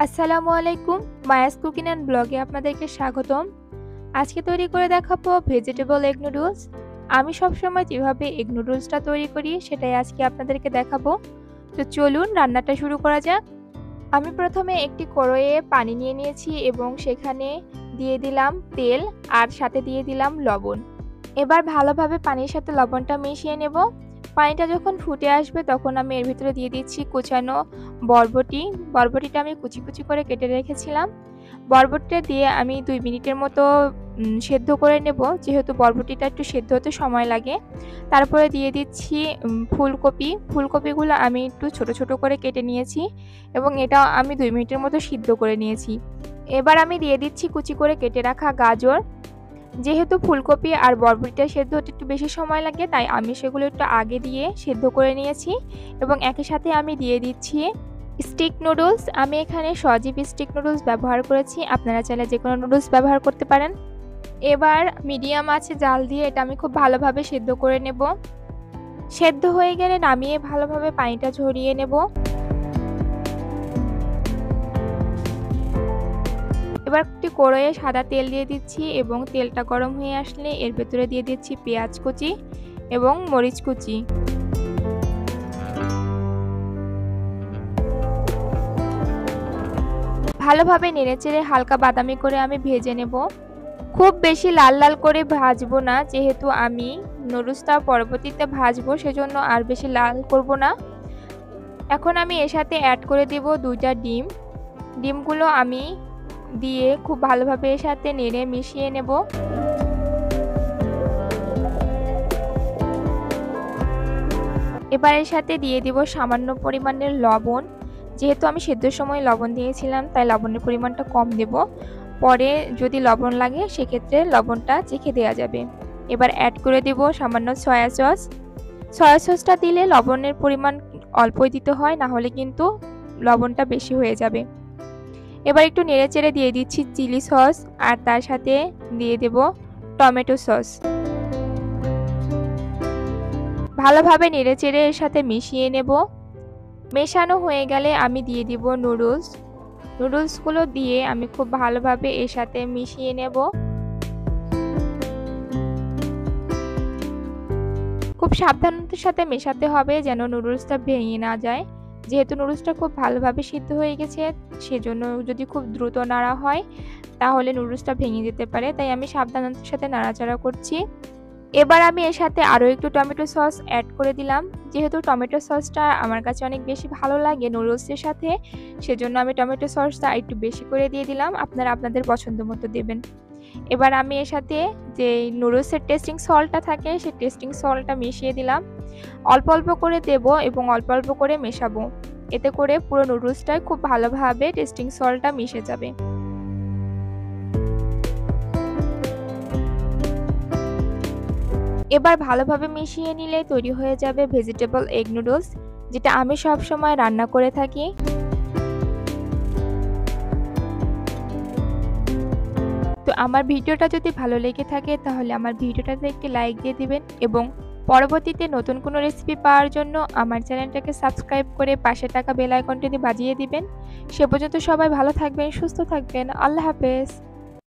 আসসালামু আলাইকুম, Maya's cooking and ব্লগে আপনাদেরকে স্বাগতম। আজকে তৈরি করে দেখাবো ভেজিটেবল এগ নুডলস। আমি সবসময় যেভাবে এগ নুডলসটা তৈরি করি সেটাই আজকে আপনাদেরকে দেখাবো। তো চলুন রান্নাটা শুরু করা যাক। আমি প্রথমে একটি কড়াইয়ে পানি নিয়ে নিয়েছি এবং সেখানে দিয়ে দিলাম তেল আর সাথে দিয়ে দিলাম লবণ। এবার ভালোভাবে পানির সাথে লবণটা মিশিয়ে নেব। পানিটা যখন ফুটে আসবে তখন আমি এর ভিতরে দিয়ে দিচ্ছি কুচানো বরবটিটা আমি কুচি কুচি করে কেটে রেখেছিলাম। বরবটিটা দিয়ে আমি 2 মিনিটের মতো সেদ্ধ করে নেব, যেহেতু বরবটিটা একটু সেদ্ধ হতে সময় লাগে। তারপরে দিয়ে দিচ্ছি ফুলকপিগুলো আমি একটু ছোট ছোট করে কেটে নিয়েছি এবং এটা আমি 2 মিনিটের মতো সিদ্ধ করে নিয়েছি। এবার আমি দিয়ে দিচ্ছি কুচি করে কেটে রাখা গাজর। যেহেতু ফুলকপি আর বরবটিটা সেদ্ধ হতে একটু বেশি সময় লাগে, তাই আমি সেগুলো একটু আগে দিয়ে সেদ্ধ করে নিয়েছি এবং একই সাথে আমি দিয়ে দিচ্ছি স্টিক নুডলস। আমি এখানে সজীব স্টিক নুডলস ব্যবহার করেছি, আপনারা চাইলে যে কোনো নুডলস ব্যবহার করতে পারেন। এবার মিডিয়াম আঁচে জাল দিয়ে এটা আমি খুব ভালোভাবে সেদ্ধ করে নেব। সেদ্ধ হয়ে গেলে নামিয়ে ভালোভাবে পানিটা ঝরিয়ে নেব। এবার একটি কড়াইয়ে সাদা তেল দিয়ে দিচ্ছি এবং তেলটা গরম হয়ে আসলে এর ভেতরে দিয়ে দিচ্ছি পেঁয়াজ কুচি এবং মরিচ কুচি। ভালোভাবে নেড়েচেড়ে হালকা বাদামি করে আমি ভেজে নেব। খুব বেশি লাল লাল করে ভাজবো না, যেহেতু আমি নুডলসটা পরবর্তীতে ভাজবো, সেজন্য আর বেশি লাল করব না। এখন আমি এর সাথে অ্যাড করে দেব 2টা ডিম। ডিমগুলো আমি দিয়ে খুব ভালোভাবে এর সাথে নেড়ে মিশিয়ে নেব। এবার এর সাথে দিয়ে দিব সামান্য পরিমাণের লবণ। যেহেতু আমি সেদ্ধর সময় লবণ দিয়েছিলাম, তাই লবণের পরিমাণটা কম দেব। পরে যদি লবণ লাগে সেক্ষেত্রে লবণটা চেখে দেওয়া যাবে। এবার অ্যাড করে দেব সামান্য সয়া সস। সয়া সসটা দিলে লবণের পরিমাণ অল্পই দিতে হয়, না হলে কিন্তু লবণটা বেশি হয়ে যাবে। এবার একটু নেড়েচেড়ে দিয়ে দিচ্ছি চিলি সস আর তার সাথে দিয়ে দেব টমেটো সস। ভালোভাবে নেড়েচেড়ে এর সাথে মিশিয়ে নেব। মেশানো হয়ে গেলে আমি দিয়ে দিব নুডলসগুলো দিয়ে আমি খুব ভালোভাবে এর সাথে মিশিয়ে নেব। খুব সাবধানতার সাথে মেশাতে হবে যেন নুডলসটা ভেঙে না যায়। যেহেতু নুডলসটা খুব ভালোভাবে সিদ্ধ হয়ে গেছে, সেজন্য যদি খুব দ্রুত নাড়া হয় তাহলে নুডলসটা ভেঙে যেতে পারে, তাই আমি সাবধানতার সাথে নাড়াচাড়া করছি। এবার আমি এর সাথে আরও একটু টমেটো সস অ্যাড করে দিলাম। যেহেতু টমেটো সসটা আমার কাছে অনেক বেশি ভালো লাগে নুডলসের সাথে, সেজন্য আমি টমেটো সসটা একটু বেশি করে দিয়ে দিলাম। আপনারা আপনাদের পছন্দ মতো দেবেন। এবার আমি এর সাথে যে নুডলসের টেস্টিং সল্টটা থাকে সেই টেস্টিং সল্টটা মিশিয়ে দিলাম। অল্প অল্প করে দেব এবং অল্প অল্প করে মেশাবো, এতে করে পুরো নুডলসটায় খুব ভালোভাবে টেস্টিং সল্টটা মিশে যাবে। এবার ভালোভাবে মিশিয়ে নিলে তৈরি হয়ে যাবে ভেজিটেবল এগ নুডলস, যেটা আমি সব সময় রান্না করে থাকি। তো আমার ভিডিওটা যদি ভালো লেগে থাকে তাহলে আমার ভিডিওটাতে একটি লাইক দিয়ে দিবেন এবং পরবর্তীতে নতুন কোনো রেসিপি পাওয়ার জন্য আমার চ্যানেলটাকে সাবস্ক্রাইব করে পাশে থাকা বেল আইকনটি বাজিয়ে দিবেন। সে পর্যন্ত সবাই ভালো থাকবেন, সুস্থ থাকবেন। আল্লাহ হাফেজ।